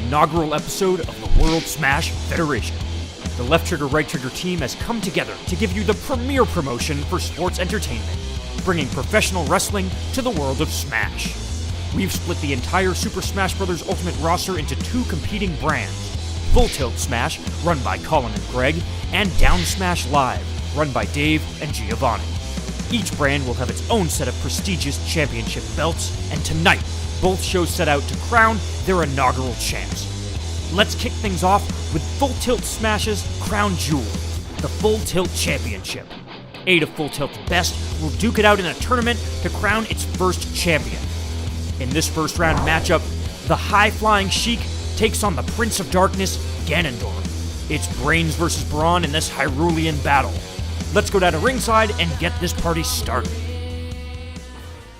inaugural episode of the World Smash Federation. The left trigger, right trigger team has come together to give you the premier promotion for sports entertainment, bringing professional wrestling to the world of Smash. We've split the entire Super Smash Bros. Ultimate roster into two competing brands, Full Tilt Smash, run by Colin and Greg, and Down Smash Live, run by Dave and Giovanni. Each brand will have its own set of prestigious championship belts, and tonight, both shows set out to crown their inaugural champs. Let's kick things off with Full Tilt Smash's crown jewel, the Full Tilt Championship. 8 of Full Tilt's best will duke it out in a tournament to crown its first champion. In this first round matchup, the high-flying Sheik takes on the Prince of Darkness, Ganondorf. It's brains versus brawn in this Hyrulean battle. Let's go down to ringside and get this party started.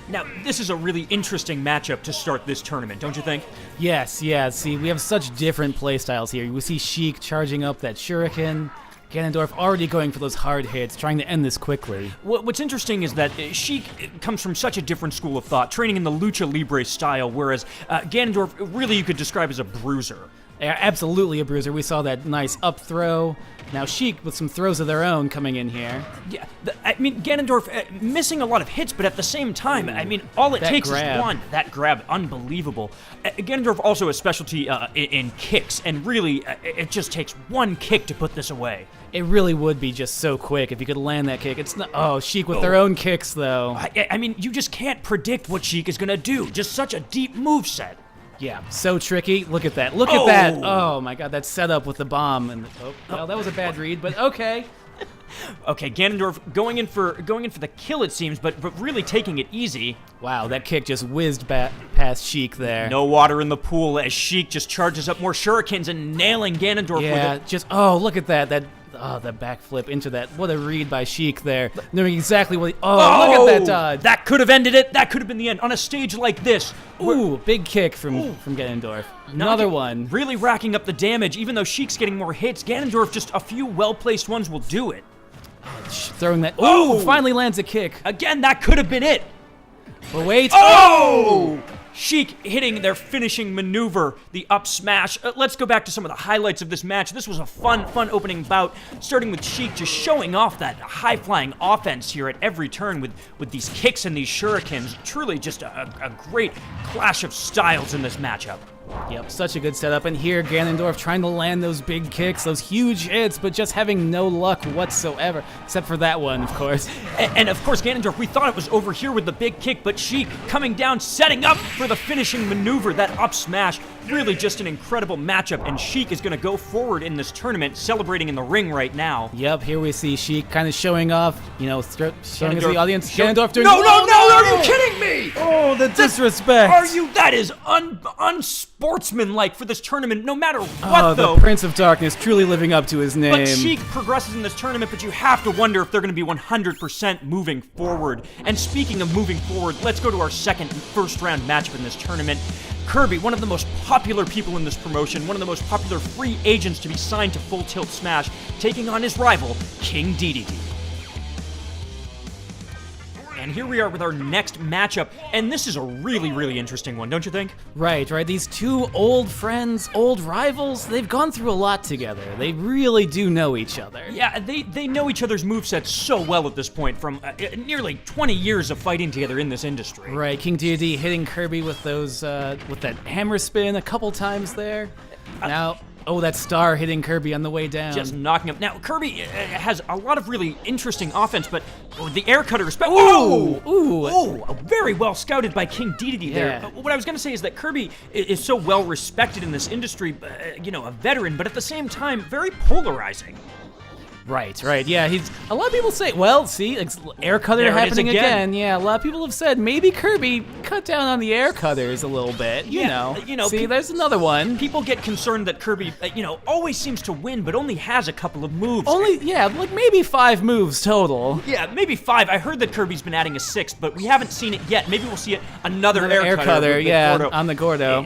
Now, this is a really interesting matchup to start this tournament, don't you think? Yes, yeah. See, we have such different playstyles here. We see Sheik charging up that shuriken, Ganondorf already going for those hard hits, trying to end this quickly. What's interesting is that Sheik comes from such a different school of thought, training in the Lucha Libre style, whereas Ganondorf, really you could describe as a bruiser. Yeah, absolutely a bruiser. We saw that nice up throw. Now Sheik with some throws of their own coming in here. Yeah, Ganondorf missing a lot of hits, but at the same time, all it takes is one. That grab, unbelievable. Ganondorf also a specialty in kicks, and really, it just takes one kick to put this away. It really would be just so quick if you could land that kick. It's not. Oh, Sheik with their own kicks, though. You just can't predict what Sheik is gonna do. Just such a deep moveset. Yeah, so tricky. Look at that. Look at that. Oh my god, that setup with the bomb. And well, that was a bad read, but okay. Okay, Ganondorf going in for the kill, it seems, but really taking it easy. Wow, that kick just whizzed past Sheik there. No water in the pool as Sheik just charges up more shurikens and nailing Ganondorf with it. Look at that. The backflip into that. What a read by Sheik there. Knowing exactly what look at that dodge. That could have ended it. That could have been the end. On a stage like this. Ooh, big kick from Ganondorf. Another one. Really racking up the damage. Even though Sheik's getting more hits, Ganondorf, just a few well-placed ones will do it. Throwing that. Ooh, finally lands a kick. Again, that could have been it. But wait. Oh! Sheik hitting their finishing maneuver, the up smash. Let's go back to some of the highlights of this match. This was a fun opening bout, starting with Sheik just showing off that high-flying offense here at every turn with these kicks and these shurikens. Truly just a great clash of styles in this matchup. Yep, such a good setup. And here, Ganondorf trying to land those big kicks, those huge hits, but just having no luck whatsoever, except for that one, of course. And of course, Ganondorf, we thought it was over here with the big kick, but Sheik coming down, setting up for the finishing maneuver, that up smash. Really just an incredible matchup, and Sheik is going to go forward in this tournament, celebrating in the ring right now. Yep, here we see Sheik kind of showing off, showing us the audience. Ganondorf doing... No, are you kidding me? Oh, the disrespect. That is unsportsmanlike for this tournament, no matter what, though. The Prince of Darkness truly living up to his name. But Sheik progresses in this tournament, but you have to wonder if they're going to be 100% moving forward. And speaking of moving forward, let's go to our first round matchup in this tournament. Kirby, one of the most popular people in this promotion, one of the most popular free agents to be signed to Full Tilt Smash, taking on his rival, King Dedede. And here we are with our next matchup, and this is a really interesting one, don't you think? Right. These two old friends, old rivals, they've gone through a lot together. They really do know each other. Yeah, they know each other's movesets so well at this point, from nearly 20 years of fighting together in this industry. Right, King Dedede hitting Kirby with those, with that hammer spin a couple times there. Now... Oh, that star hitting Kirby on the way down. Just knocking him. Now, Kirby has a lot of really interesting offense, but the air cutter is... very well scouted by King Dedede there. What I was going to say is that Kirby is so well respected in this industry, a veteran, but at the same time, very polarizing. Right. Yeah, a lot of people say, well, see, air cutter happening again. Yeah, a lot of people have said maybe Kirby cut down on the air cutters a little bit. You know. See, there's another one. People get concerned that Kirby, always seems to win, but only has a couple of moves. Like maybe 5 moves total. Yeah, maybe 5. I heard that Kirby's been adding a 6th, but we haven't seen it yet. Maybe we'll see it another air cutter. On the Gordo.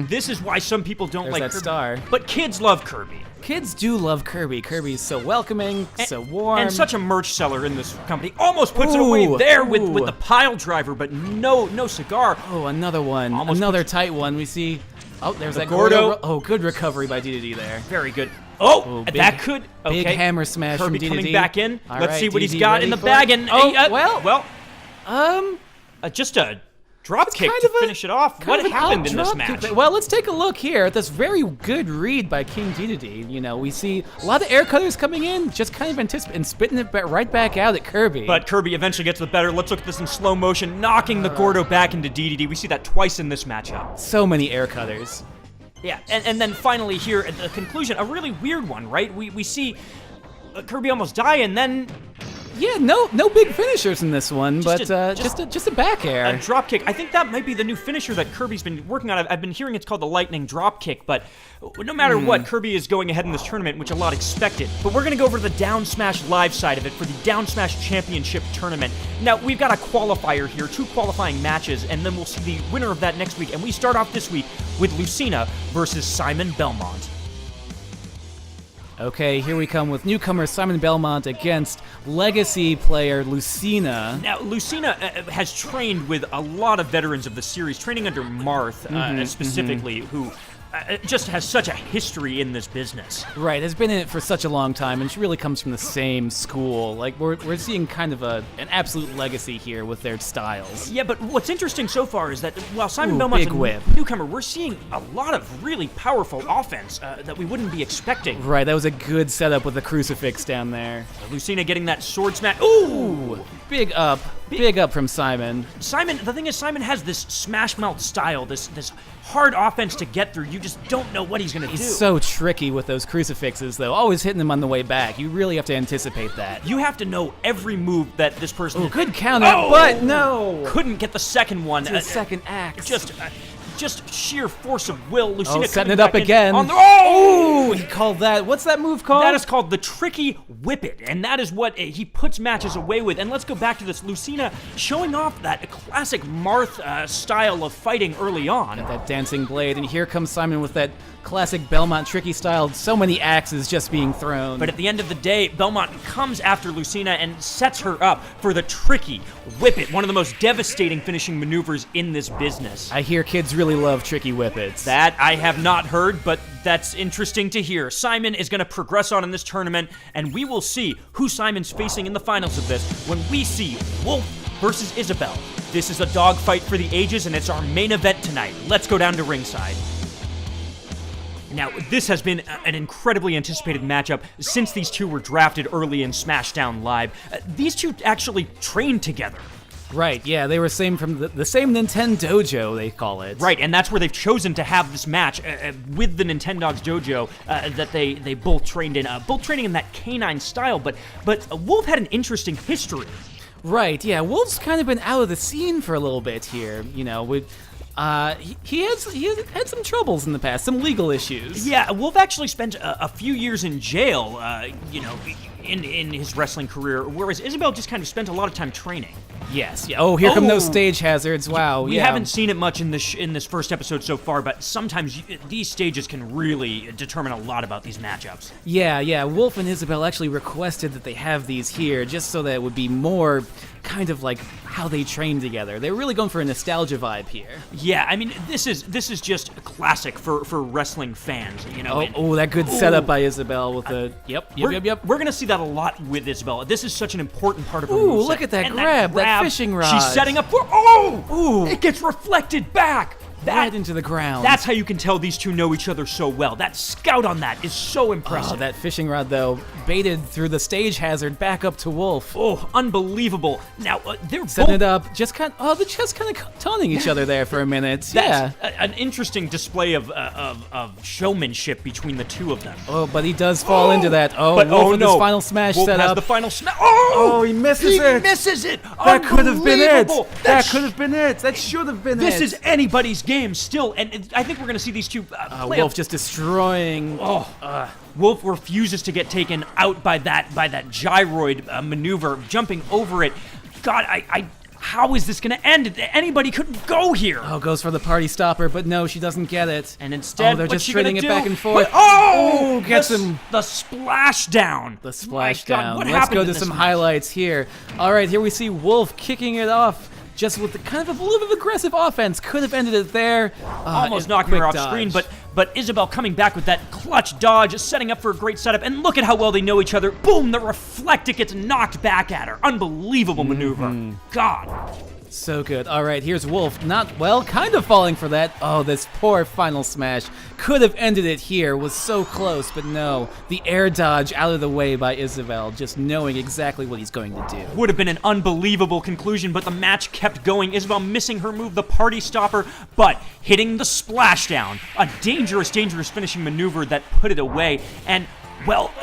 This is why some people don't like that Kirby. Star. But kids love Kirby. Kids do love Kirby. Kirby's so welcoming, so warm. And such a merch seller in this company. Almost puts it away there with the pile driver, but no cigar. Oh, another one. Another tight one. We see Oh, there's that Gordo. Oh, good recovery by DDD there. Very good. Oh, that could... Okay. Big hammer smash Kirby from DDD. coming back in. All Let's right, see what he's DDD got in the bag. And just a drop kick to finish it off. What happened in this match? Well, let's take a look here at this very good read by King DDD. You know, we see a lot of air cutters coming in, just kind of anticipating and spitting it right back out at Kirby. But Kirby eventually gets the better. Let's look at this in slow motion, knocking the Gordo back into DDD. We see that twice in this matchup. So many air cutters. Yeah, and then finally here at the conclusion, a really weird one, right? We see Kirby almost die, and then... Yeah, no big finishers in this one, just a back air. A drop kick. I think that might be the new finisher that Kirby's been working on. I've been hearing it's called the lightning drop kick, but no matter what, Kirby is going ahead in this tournament, which a lot expected. But we're going to go over to the Down Smash live side of it for the Down Smash Championship Tournament. Now, we've got a qualifier here, 2 qualifying matches, and then we'll see the winner of that next week. And we start off this week with Lucina versus Simon Belmont. Okay, here we come with newcomer Simon Belmont against legacy player Lucina. Now, Lucina has trained with a lot of veterans of the series, training under Marth specifically, who just has such a history in this business. Right, has been in it for such a long time, and she really comes from the same school. Like, we're seeing kind of an absolute legacy here with their styles. Yeah, but what's interesting so far is that while Simon Belmont's a newcomer, we're seeing a lot of really powerful offense that we wouldn't be expecting. Right, that was a good setup with the crucifix down there. Lucina getting that sword smash. Ooh! Big up. Big up from Simon. The thing is, Simon has this smash mouth style, this hard offense to get through. You just don't know what he's going to do. He's so tricky with those crucifixes, though. Always hitting them on the way back. You really have to anticipate that. You have to know every move that this person... Oh, good counter, but no! Couldn't get the second one. The second axe. Just sheer force of will. Lucina setting it up again. Oh, he called that. What's that move called? That is called the tricky whip it, and that is what he puts matches away with. And let's go back to this. Lucina showing off that classic Marth style of fighting early on. Got that dancing blade, and here comes Simon with that classic Belmont tricky style. So many axes just being thrown. But at the end of the day, Belmont comes after Lucina and sets her up for the tricky whip it, one of the most devastating finishing maneuvers in this business. I hear kids really love tricky whippets. That I have not heard, but that's interesting to hear. Simon is going to progress on in this tournament, and we will see who Simon's facing in the finals of this when we see Wolf versus Isabel. This is a dogfight for the ages, and it's our main event tonight. Let's go down to ringside. Now, this has been an incredibly anticipated matchup since these two were drafted early in Smashdown Live. These two actually trained together. Right, yeah, they were from the same Nintendo Dojo, they call it. Right, and that's where they've chosen to have this match with the Nintendogs Dojo that they both trained in. Both training in that canine style, but Wolf had an interesting history. Right, yeah, Wolf's kind of been out of the scene for a little bit here, you know, with... He had some troubles in the past, some legal issues. Yeah, Wolf actually spent a few years in jail, in his wrestling career, whereas Isabel just kind of spent a lot of time training. Yes. Yeah. Oh, here come those stage hazards. Wow. We haven't seen it much in this first episode so far, but sometimes these stages can really determine a lot about these matchups. Yeah. Wolf and Isabel actually requested that they have these here just so that it would be more kind of like how they train together. They're really going for a nostalgia vibe here. Yeah, I mean, this is just a classic for wrestling fans, you know. That good setup by Isabel with the yep. We're gonna see that a lot with Isabel. This is such an important part of her moveset. moveset. Look at that grab, that fishing rod. She's setting up for it gets reflected back. Right into the ground. That's how you can tell these two know each other so well. That scout on that is so impressive. Oh, that fishing rod, though, baited through the stage hazard back up to Wolf. Oh, unbelievable. Now, they're setting it up, they're just kind of taunting each other there for a minute. That's an interesting display of showmanship between the two of them. Oh, but he does fall into that. Wolf with his final smash Wolf set has up. the final smash. He misses it. He misses it. That could have been it. That could have been it. That should have been it. This is anybody's game still, and I think we're going to see these two play Wolf just destroying. Wolf refuses to get taken out by that gyroid maneuver, jumping over it. God, how is this going to end? Anybody could go here. Goes for the party stopper, but no, she doesn't get it. And instead, they're what's just trading it back and forth. Gets him. The splashdown. Let's go to some highlights here. All right, here we see Wolf kicking it off. just with the kind of a little bit of aggressive offense, could have ended it there. Almost knocking her off screen, but Isabel coming back with that clutch dodge, setting up for a great setup, and look at how well they know each other. Boom, the reflected gets knocked back at her. Unbelievable maneuver. God. So good. All right, here's Wolf. Kind of falling for that. Oh, this poor final smash. Could have ended it here. Was so close, but no. The air dodge out of the way by Isabel, just knowing exactly what he's going to do. Would have been an unbelievable conclusion, but the match kept going. Isabel missing her move, the party stopper, but hitting the splashdown. A dangerous, dangerous finishing maneuver that put it away. And, well,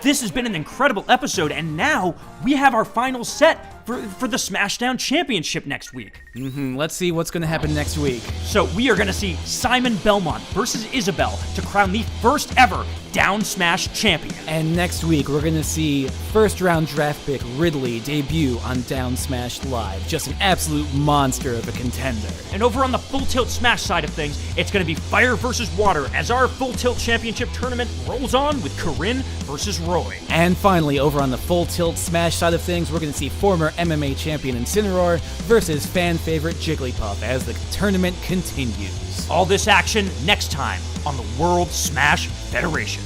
this has been an incredible episode, and now we have our final set for the Smashdown Championship next week. Let's see what's going to happen next week. So we are going to see Simon Belmont versus Isabel to crown the first ever Down Smash champion. And next week, we're going to see first round draft pick Ridley debut on Down Smash Live. Just an absolute monster of a contender. And over on the Full Tilt Smash side of things, it's going to be fire versus water as our Full Tilt Championship tournament rolls on with Corinne versus Roy. And finally, over on the Full Tilt Smash side of things, we're going to see former MMA champion Incineroar versus fan favorite Jigglypuff as the tournament continues. All this action next time on the World Smash Federation.